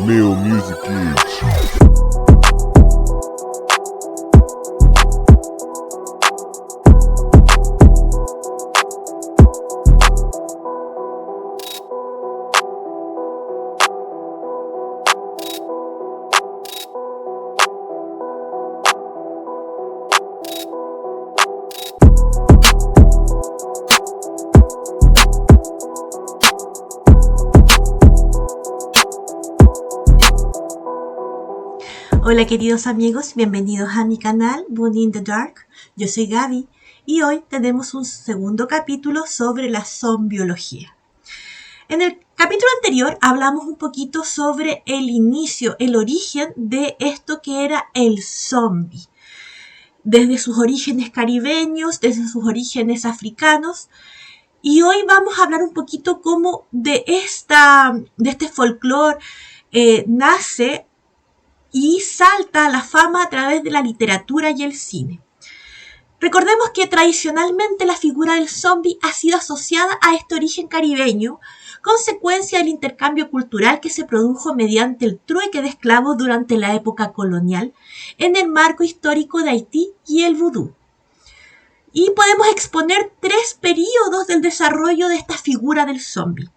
Male Music Kids. Hola queridos amigos, bienvenidos a mi canal Bunny in the Dark. Yo soy Gaby y hoy tenemos un segundo capítulo sobre la zombiología. En el capítulo anterior hablamos un poquito sobre el inicio, el origen de esto que era el zombie. Desde sus orígenes caribeños, desde sus orígenes africanos. Y hoy vamos a hablar un poquito cómo de este folclore nace y salta a la fama a través de la literatura y el cine. Recordemos que tradicionalmente la figura del zombie ha sido asociada a este origen caribeño, consecuencia del intercambio cultural que se produjo mediante el trueque de esclavos durante la época colonial en el marco histórico de Haití y el vudú. Y podemos exponer 3 periodos del desarrollo de esta figura del zombie.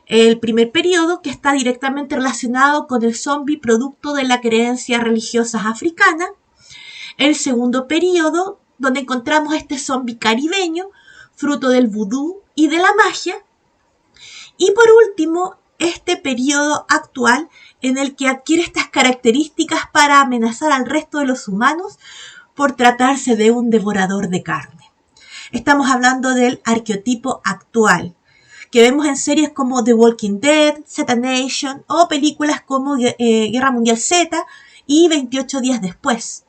El primer periodo, que está directamente relacionado con el zombie producto de la creencia religiosa africana. El segundo periodo, donde encontramos este zombie caribeño, fruto del vudú y de la magia. Y por último, este periodo actual, en el que adquiere estas características para amenazar al resto de los humanos por tratarse de un devorador de carne. Estamos hablando del arqueotipo actual, que vemos en series como The Walking Dead, Z Nation o películas como Guerra Mundial Z y 28 días después.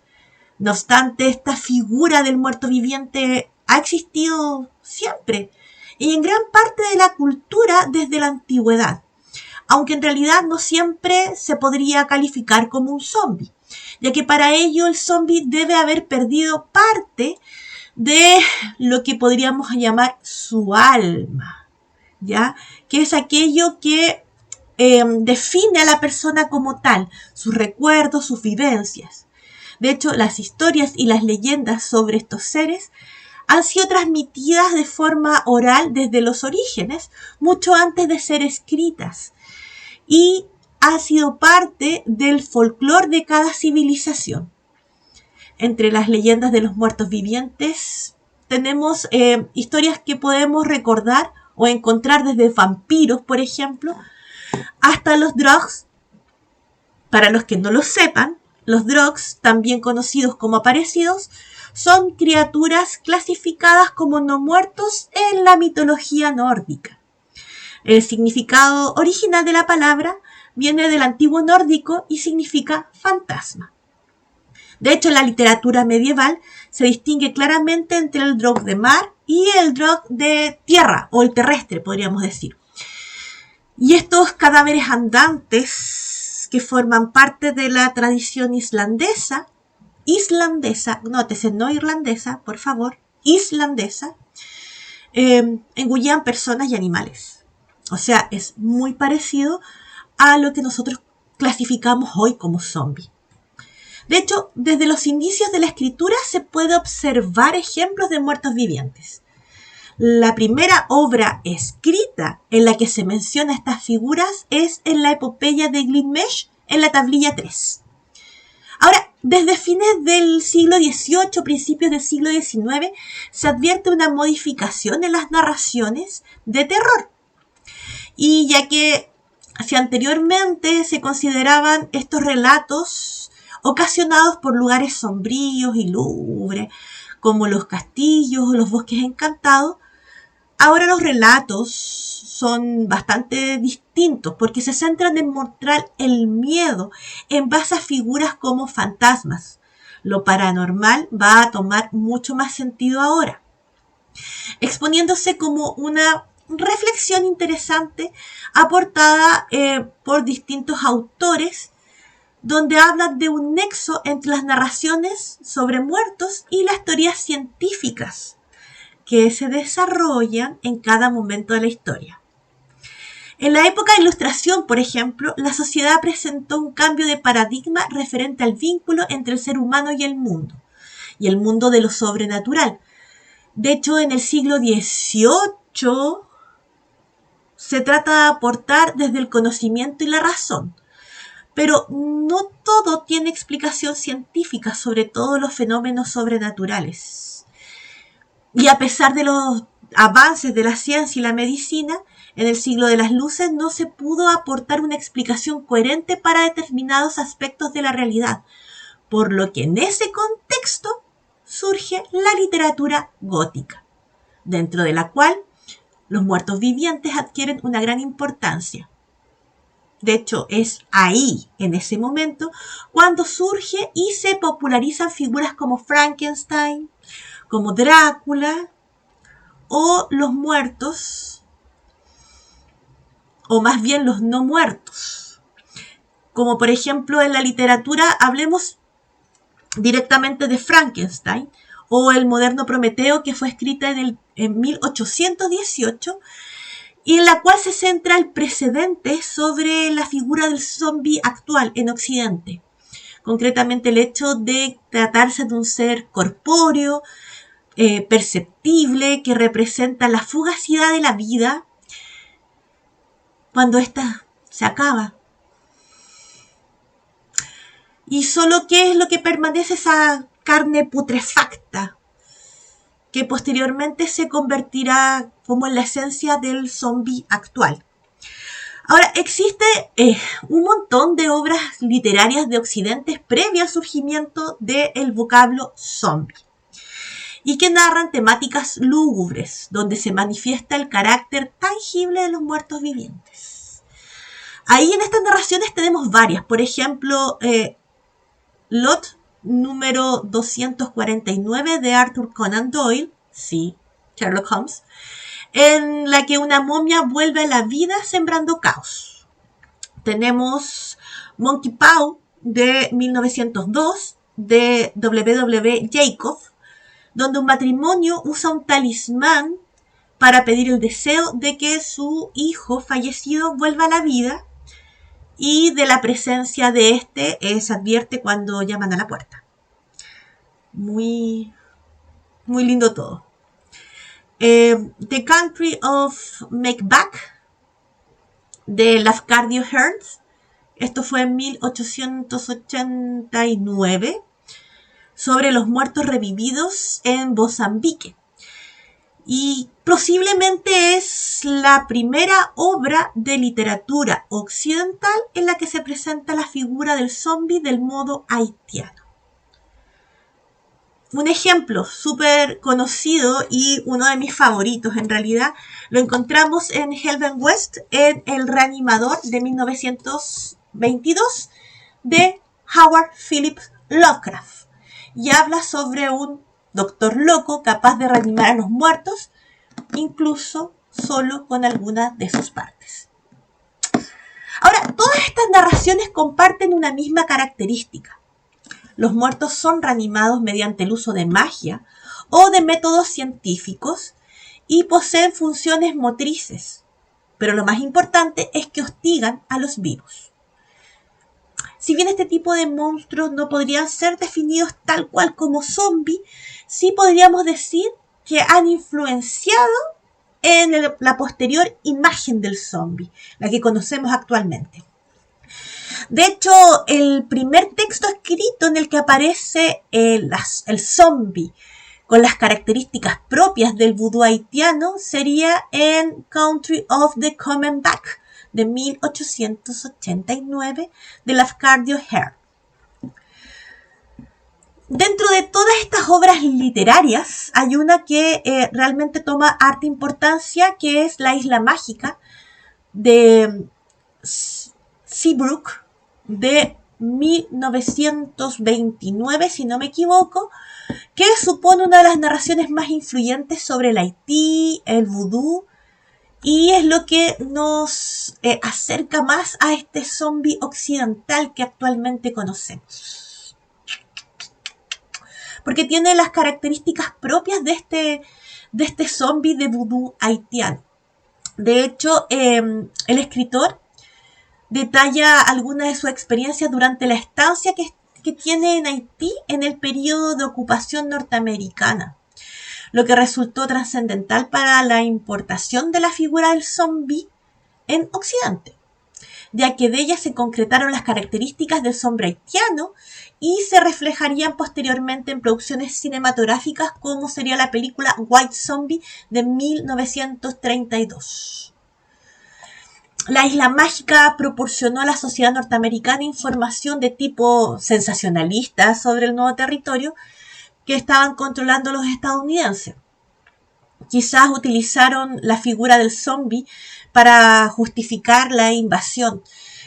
No obstante, esta figura del muerto viviente ha existido siempre y en gran parte de la cultura desde la antigüedad, aunque en realidad no siempre se podría calificar como un zombie, ya que para ello el zombie debe haber perdido parte de lo que podríamos llamar su alma. ¿Ya? Que es aquello que define a la persona como tal, sus recuerdos, sus vivencias. De hecho, las historias y las leyendas sobre estos seres han sido transmitidas de forma oral desde los orígenes, mucho antes de ser escritas, y ha sido parte del folclore de cada civilización. Entre las leyendas de los muertos vivientes tenemos historias que podemos recordar o encontrar desde vampiros, por ejemplo, hasta los Drogs. Para los que no lo sepan, los Drogs, también conocidos como aparecidos, son criaturas clasificadas como no muertos en la mitología nórdica. El significado original de la palabra viene del antiguo nórdico y significa fantasma. De hecho, en la literatura medieval se distingue claramente entre el Drog de mar y el Drog de tierra, o el terrestre, podríamos decir. Y estos cadáveres andantes que forman parte de la tradición islandesa, nótese, no irlandesa, por favor, islandesa, engullan personas y animales. O sea, es muy parecido a lo que nosotros clasificamos hoy como zombie. De hecho, desde los indicios de la escritura se puede observar ejemplos de muertos vivientes. La primera obra escrita en la que se menciona estas figuras es en la epopeya de Gilgamesh, en la tablilla 3. Ahora, desde fines del siglo XVIII, principios del siglo XIX, se advierte una modificación en las narraciones de terror. Y ya que si anteriormente se consideraban estos relatos ocasionados por lugares sombríos y lúgubres, como los castillos o los bosques encantados, ahora los relatos son bastante distintos porque se centran en mostrar el miedo en base a figuras como fantasmas. Lo paranormal va a tomar mucho más sentido ahora, exponiéndose como una reflexión interesante aportada por distintos autores, donde hablan de un nexo entre las narraciones sobre muertos y las teorías científicas que se desarrollan en cada momento de la historia. En la época de Ilustración, por ejemplo, la sociedad presentó un cambio de paradigma referente al vínculo entre el ser humano y el mundo de lo sobrenatural. De hecho, en el siglo XVIII se trata de aportar desde el conocimiento y la razón. Pero no todo tiene explicación científica, sobre todo los fenómenos sobrenaturales. Y a pesar de los avances de la ciencia y la medicina, en el siglo de las luces no se pudo aportar una explicación coherente para determinados aspectos de la realidad, por lo que en ese contexto surge la literatura gótica, dentro de la cual los muertos vivientes adquieren una gran importancia. De hecho, es ahí, en ese momento, cuando surge y se popularizan figuras como Frankenstein, como Drácula, o los muertos, o más bien los no muertos. Como por ejemplo en la literatura, hablemos directamente de Frankenstein, o el moderno Prometeo, que fue escrita en 1818, y en la cual se centra el precedente sobre la figura del zombie actual en Occidente. Concretamente el hecho de tratarse de un ser corpóreo, perceptible, que representa la fugacidad de la vida cuando ésta se acaba. Y solo qué es lo que permanece, esa carne putrefacta, que posteriormente se convertirá como en la esencia del zombie actual. Ahora, existe un montón de obras literarias de Occidente previo al surgimiento del vocablo zombie, y que narran temáticas lúgubres, donde se manifiesta el carácter tangible de los muertos vivientes. Ahí en estas narraciones tenemos varias, por ejemplo, Lot número 249 de Arthur Conan Doyle, sí, Sherlock Holmes, en la que una momia vuelve a la vida sembrando caos. Tenemos Monkey Paw de 1902 de W. Jacob, donde un matrimonio usa un talismán para pedir el deseo de que su hijo fallecido vuelva a la vida, y de la presencia de este se advierte cuando llaman a la puerta. Muy, muy lindo todo. The Country of Macbeth de Lafcadio Hearst. Esto fue en 1889, sobre los muertos revividos en Mozambique. Y posiblemente es la primera obra de literatura occidental en la que se presenta la figura del zombie del modo haitiano. Un ejemplo súper conocido y uno de mis favoritos en realidad lo encontramos en Helven West, en El Reanimador de 1922 de Howard Phillips Lovecraft, y habla sobre un doctor loco capaz de reanimar a los muertos, incluso solo con algunas de sus partes. Ahora, todas estas narraciones comparten una misma característica. Los muertos son reanimados mediante el uso de magia o de métodos científicos y poseen funciones motrices, pero lo más importante es que hostigan a los vivos. Si bien este tipo de monstruos no podrían ser definidos tal cual como zombies, sí podríamos decir que han influenciado en la posterior imagen del zombie, la que conocemos actualmente. De hecho, el primer texto escrito en el que aparece el zombie con las características propias del vudú haitiano sería en Country of the Coming Back de 1889 de Lafcadio Hearst. Dentro de todas estas obras literarias hay una que realmente toma harta importancia, que es La Isla Mágica de Seabrook de 1929, si no me equivoco, que supone una de las narraciones más influyentes sobre el Haití, el vudú, y es lo que nos acerca más a este zombie occidental que actualmente conocemos. Porque tiene las características propias de este zombie de vudú haitiano. De hecho, el escritor detalla algunas de sus experiencias durante la estancia que tiene en Haití en el periodo de ocupación norteamericana, lo que resultó trascendental para la importación de la figura del zombie en Occidente, ya que de ella se concretaron las características del zombie haitiano y se reflejarían posteriormente en producciones cinematográficas como sería la película White Zombie de 1932. La Isla Mágica proporcionó a la sociedad norteamericana información de tipo sensacionalista sobre el nuevo territorio que estaban controlando los estadounidenses. Quizás utilizaron la figura del zombie para justificar la invasión,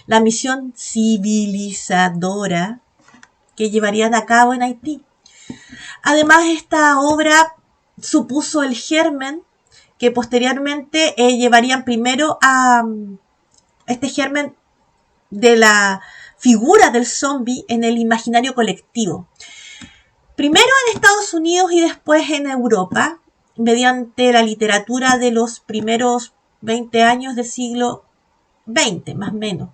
la misión civilizadora que llevarían a cabo en Haití. Además, esta obra supuso el germen que posteriormente llevarían primero a este germen de la figura del zombie en el imaginario colectivo. Primero en Estados Unidos y después en Europa, mediante la literatura de los primeros 20 años del siglo XX, más o menos.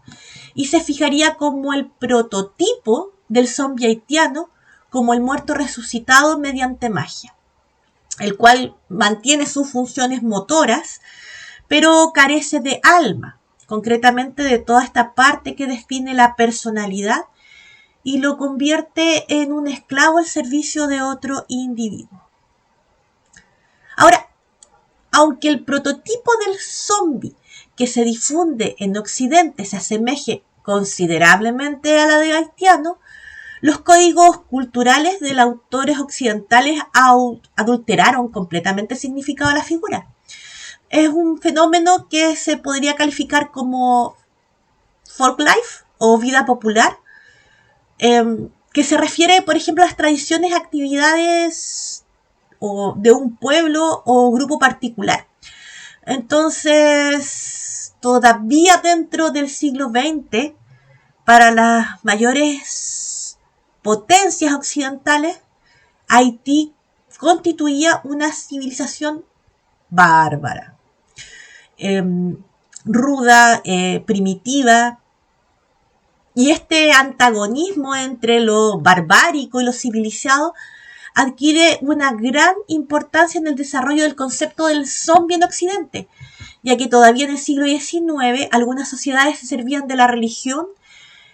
Y se fijaría como el prototipo del zombie haitiano, como el muerto resucitado mediante magia, el cual mantiene sus funciones motoras, pero carece de alma, concretamente de toda esta parte que define la personalidad y lo convierte en un esclavo al servicio de otro individuo. Ahora, aunque el prototipo del zombie que se difunde en Occidente se asemeje considerablemente a la del haitiano, los códigos culturales de los autores occidentales adulteraron completamente el significado de la figura. Es un fenómeno que se podría calificar como folk life o vida popular, que se refiere, por ejemplo, a las tradiciones, actividades o de un pueblo o grupo particular. Entonces, todavía dentro del siglo XX, para las mayores potencias occidentales, Haití constituía una civilización bárbara, ruda, primitiva, y este antagonismo entre lo barbárico y lo civilizado adquiere una gran importancia en el desarrollo del concepto del zombie en Occidente, ya que todavía en el siglo XIX algunas sociedades se servían de la religión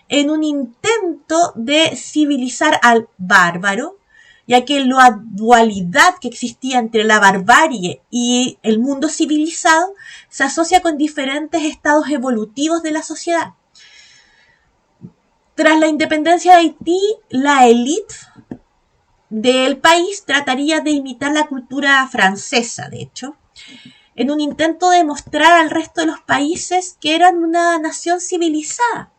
en un intento de civilizar al bárbaro, ya que la dualidad que existía entre la barbarie y el mundo civilizado se asocia con diferentes estados evolutivos de la sociedad. Tras la independencia de Haití, la élite del país trataría de imitar la cultura francesa, de hecho, en un intento de mostrar al resto de los países que eran una nación civilizada.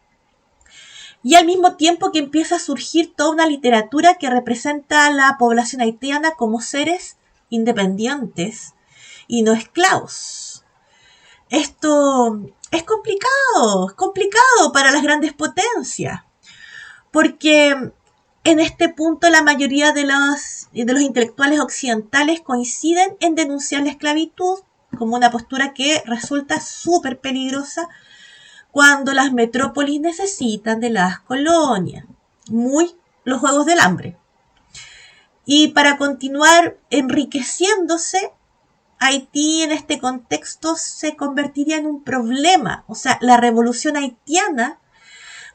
Y al mismo tiempo que empieza a surgir toda una literatura que representa a la población haitiana como seres independientes y no esclavos. Esto es complicado para las grandes potencias, porque en este punto la mayoría de los intelectuales occidentales coinciden en denunciar la esclavitud como una postura que resulta súper peligrosa cuando las metrópolis necesitan de las colonias, muy los juegos del hambre. Y para continuar enriqueciéndose, Haití en este contexto se convertiría en un problema. O sea, la revolución haitiana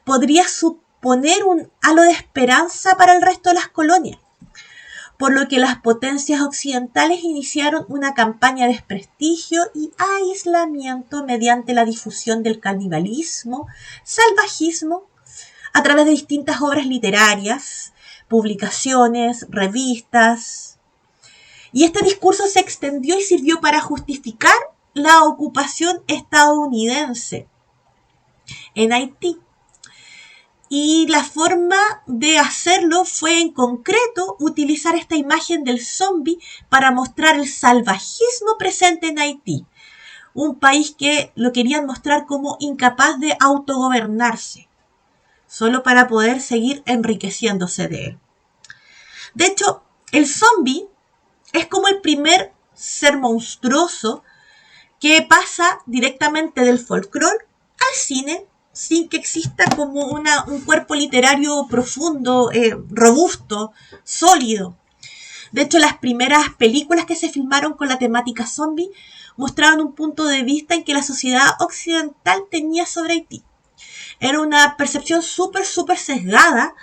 podría suponer un halo de esperanza para el resto de las colonias, por lo que las potencias occidentales iniciaron una campaña de desprestigio y aislamiento mediante la difusión del canibalismo, salvajismo, a través de distintas obras literarias, publicaciones, revistas. Y este discurso se extendió y sirvió para justificar la ocupación estadounidense en Haití. Y la forma de hacerlo fue en concreto utilizar esta imagen del zombie para mostrar el salvajismo presente en Haití, un país que lo querían mostrar como incapaz de autogobernarse, solo para poder seguir enriqueciéndose de él. De hecho, el zombie es como el primer ser monstruoso que pasa directamente del folclore al cine sin que exista como un cuerpo literario profundo, robusto, sólido. De hecho, las primeras películas que se filmaron con la temática zombie mostraban un punto de vista en que la sociedad occidental tenía sobre Haití. Era una percepción súper sesgada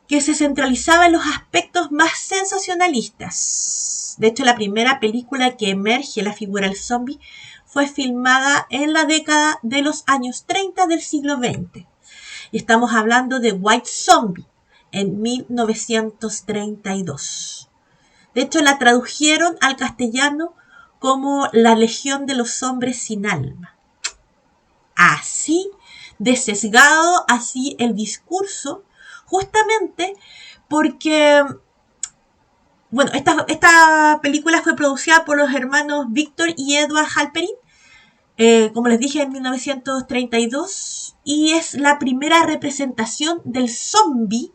que se centralizaba en los aspectos más sensacionalistas. De hecho, la primera película que emerge la figura del zombie fue filmada en la década de los años 30 del siglo XX. Y estamos hablando de White Zombie en 1932. De hecho, la tradujeron al castellano como La Legión de los Hombres Sin Alma. Así de sesgado, así el discurso, justamente porque, bueno, esta película fue producida por los hermanos Victor y Edward Halperin, como les dije, en 1932, y es la primera representación del zombie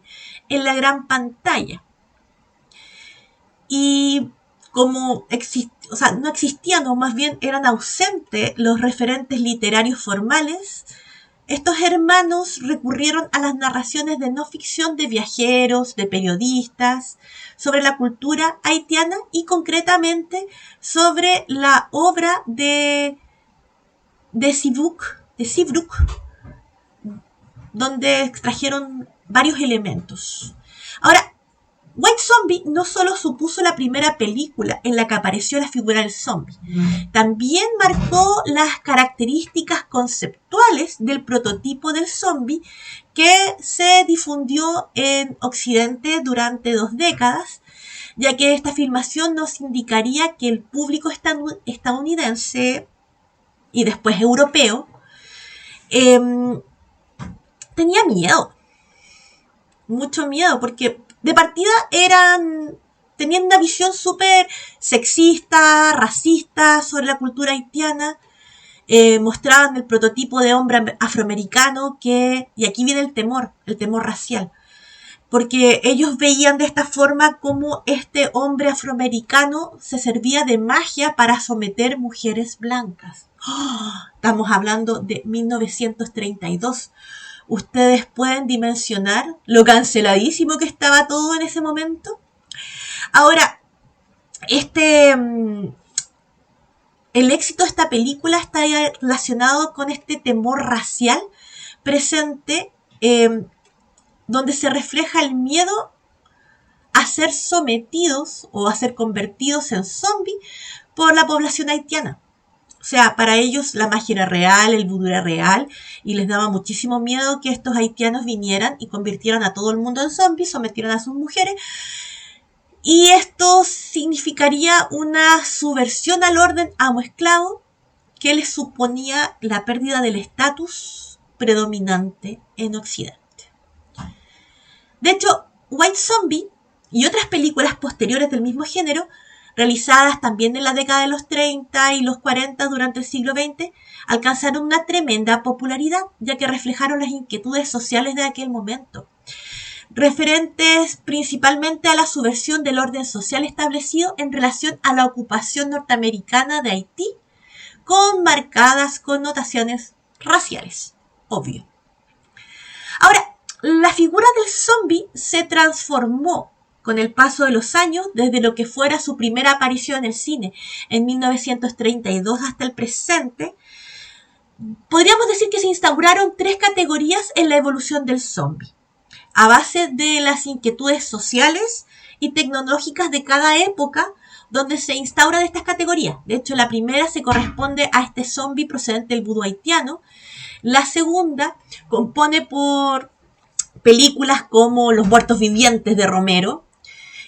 en la gran pantalla. Y como no existían, o más bien eran ausentes los referentes literarios formales, estos hermanos recurrieron a las narraciones de no ficción de viajeros, de periodistas, sobre la cultura haitiana y concretamente sobre la obra de Seabrook, donde extrajeron varios elementos. Ahora, White Zombie no solo supuso la primera película en la que apareció la figura del zombie, también marcó las características conceptuales del prototipo del zombie que se difundió en Occidente durante 2 décadas, ya que esta filmación nos indicaría que el público estadounidense y después europeo tenía miedo, mucho miedo, porque de partida tenían una visión súper sexista, racista sobre la cultura haitiana. Mostraban el prototipo de hombre afroamericano y aquí viene el temor racial, porque ellos veían de esta forma como este hombre afroamericano se servía de magia para someter mujeres blancas. Estamos hablando de 1932. Ustedes pueden dimensionar lo canceladísimo que estaba todo en ese momento. Ahora, el éxito de esta película está relacionado con este temor racial presente, donde se refleja el miedo a ser sometidos o a ser convertidos en zombies por la población haitiana. O sea, para ellos la magia era real, el vudú era real, y les daba muchísimo miedo que estos haitianos vinieran y convirtieran a todo el mundo en zombies, sometieran a sus mujeres. Y esto significaría una subversión al orden amo-esclavo que les suponía la pérdida del estatus predominante en Occidente. De hecho, White Zombie y otras películas posteriores del mismo género, realizadas también en la década de los 30 y los 40 durante el siglo XX, alcanzaron una tremenda popularidad, ya que reflejaron las inquietudes sociales de aquel momento, referentes principalmente a la subversión del orden social establecido en relación a la ocupación norteamericana de Haití, con marcadas connotaciones raciales, obvio. Ahora, la figura del zombie se transformó con el paso de los años, desde lo que fuera su primera aparición en el cine en 1932 hasta el presente. Podríamos decir que se instauraron 3 categorías en la evolución del zombie, a base de las inquietudes sociales y tecnológicas de cada época, donde se instauran estas categorías. De hecho, la primera se corresponde a este zombie procedente del vudú haitiano. La segunda compone por películas como Los Muertos Vivientes de Romero.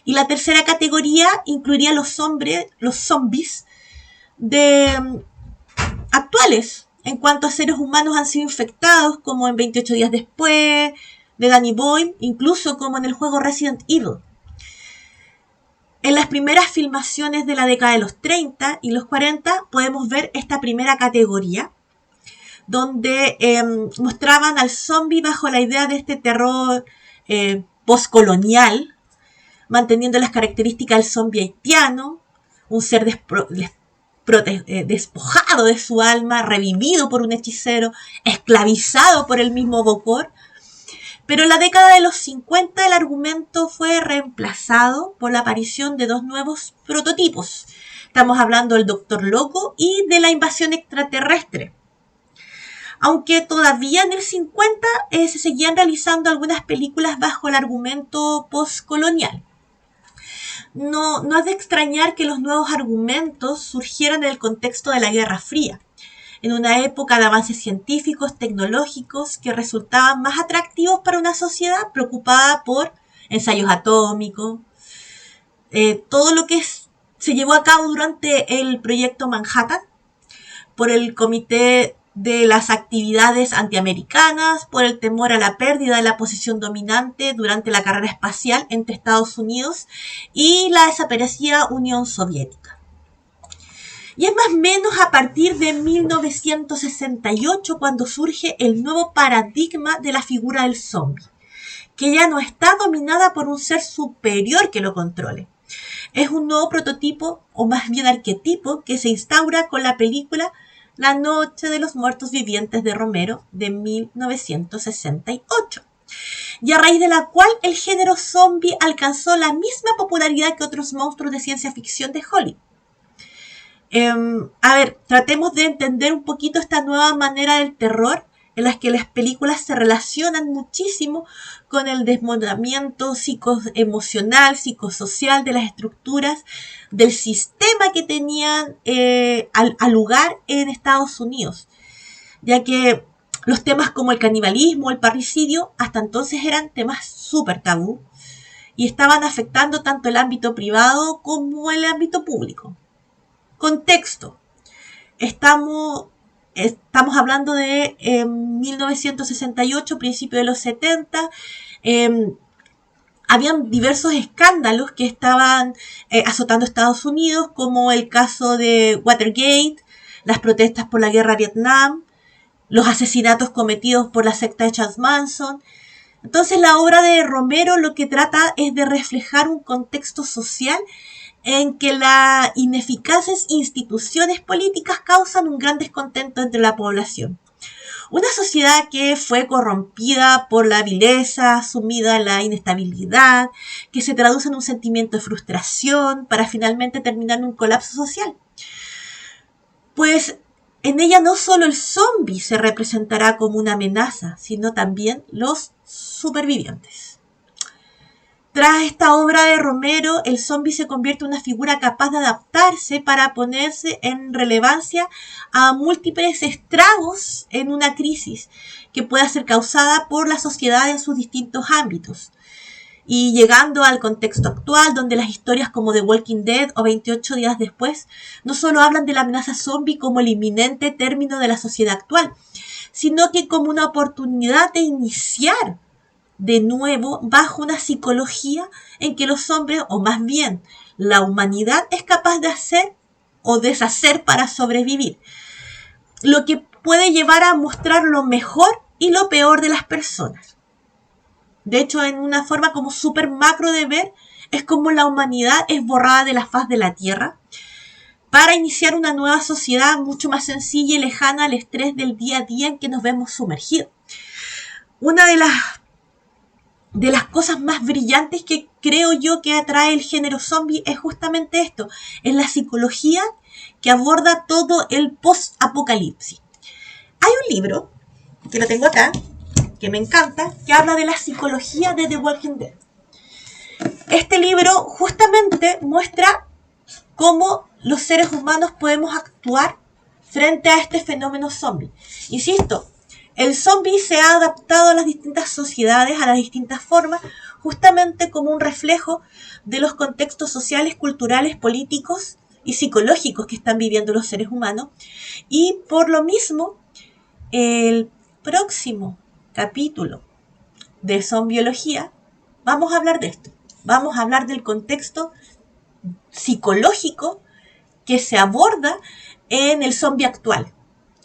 Y la tercera categoría incluiría los zombies actuales, en cuanto a seres humanos han sido infectados, como en 28 días después, de Danny Boyle, incluso como en el juego Resident Evil. En las primeras filmaciones de la década de los 30 y los 40 podemos ver esta primera categoría, donde mostraban al zombie bajo la idea de este terror postcolonial, manteniendo las características del zombie haitiano, un ser despojado de su alma, revivido por un hechicero, esclavizado por el mismo Bokor. Pero en la década de los 50 el argumento fue reemplazado por la aparición de dos nuevos prototipos. Estamos hablando del Doctor Loco y de la invasión extraterrestre. Aunque todavía en el 50 se seguían realizando algunas películas bajo el argumento postcolonial. No es de extrañar que los nuevos argumentos surgieran en el contexto de la Guerra Fría, en una época de avances científicos, tecnológicos, que resultaban más atractivos para una sociedad preocupada por ensayos atómicos, todo lo que se llevó a cabo durante el proyecto Manhattan, por el Comité de las Actividades Antiamericanas, por el temor a la pérdida de la posición dominante durante la carrera espacial entre Estados Unidos y la desaparecida Unión Soviética. Y es más o menos a partir de 1968 cuando surge el nuevo paradigma de la figura del zombie, que ya no está dominada por un ser superior que lo controle. Es un nuevo prototipo, o más bien arquetipo, que se instaura con la película La Noche de los Muertos Vivientes de Romero de 1968, y a raíz de la cual el género zombie alcanzó la misma popularidad que otros monstruos de ciencia ficción de Hollywood. Tratemos de entender un poquito esta nueva manera del terror en las que las películas se relacionan muchísimo con el desmoronamiento psicoemocional, psicosocial de las estructuras del sistema que tenían al lugar en Estados Unidos, ya que los temas como el canibalismo, el parricidio, hasta entonces eran temas súper tabú y estaban afectando tanto el ámbito privado como el ámbito público. Contexto. Estamos hablando de 1968, principio de los 70. Habían diversos escándalos que estaban azotando a Estados Unidos, como el caso de Watergate, las protestas por la guerra a Vietnam, los asesinatos cometidos por la secta de Charles Manson. Entonces la obra de Romero lo que trata es de reflejar un contexto social en que las ineficaces instituciones políticas causan un gran descontento entre la población. Una sociedad que fue corrompida por la vileza, sumida en la inestabilidad, que se traduce en un sentimiento de frustración para finalmente terminar en un colapso social. Pues en ella no solo el zombie se representará como una amenaza, sino también los supervivientes. Tras esta obra de Romero, el zombie se convierte en una figura capaz de adaptarse para ponerse en relevancia a múltiples estragos en una crisis que pueda ser causada por la sociedad en sus distintos ámbitos. Y llegando al contexto actual, donde las historias como The Walking Dead o 28 días después no solo hablan de la amenaza zombie como el inminente término de la sociedad actual, sino que como una oportunidad de iniciar de nuevo bajo una psicología en que los hombres, o más bien la humanidad, es capaz de hacer o deshacer para sobrevivir. Lo que puede llevar a mostrar lo mejor y lo peor de las personas. De hecho, en una forma como súper macro de ver, es como la humanidad es borrada de la faz de la Tierra para iniciar una nueva sociedad mucho más sencilla y lejana al estrés del día a día en que nos vemos sumergidos. Una de las cosas más brillantes que creo yo que atrae el género zombie es justamente esto, es la psicología que aborda todo el post-apocalipsis. Hay un libro, que lo tengo acá, que me encanta, que habla de la psicología de The Walking Dead. Este libro justamente muestra cómo los seres humanos podemos actuar frente a este fenómeno zombie. Insisto, el zombie se ha adaptado a las distintas sociedades, a las distintas formas, justamente como un reflejo de los contextos sociales, culturales, políticos y psicológicos que están viviendo los seres humanos. Y por lo mismo, el próximo capítulo de Zombiología, vamos a hablar de esto. Vamos a hablar del contexto psicológico que se aborda en el zombie actual.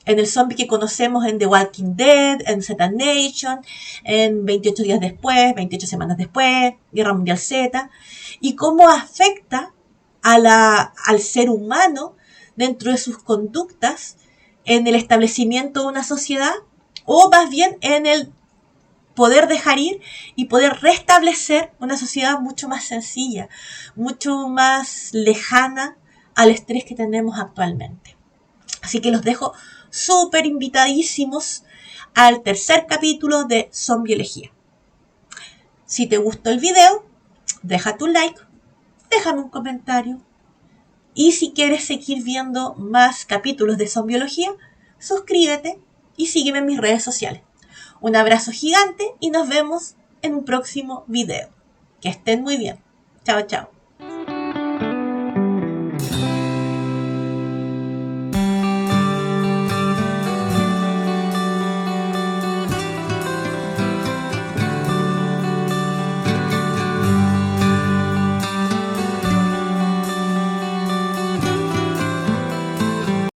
En el zombie que conocemos en The Walking Dead, en Z Nation, en 28 días después, 28 semanas después, Guerra Mundial Z, y cómo afecta al ser humano dentro de sus conductas en el establecimiento de una sociedad, o más bien en el poder dejar ir y poder restablecer una sociedad mucho más sencilla, mucho más lejana al estrés que tenemos actualmente. Así que los dejo súper invitadísimos al tercer capítulo de Zombiología. Si te gustó el video, deja tu like, déjame un comentario. Y si quieres seguir viendo más capítulos de Zombiología, suscríbete y sígueme en mis redes sociales. Un abrazo gigante y nos vemos en un próximo video. Que estén muy bien. Chao, chao.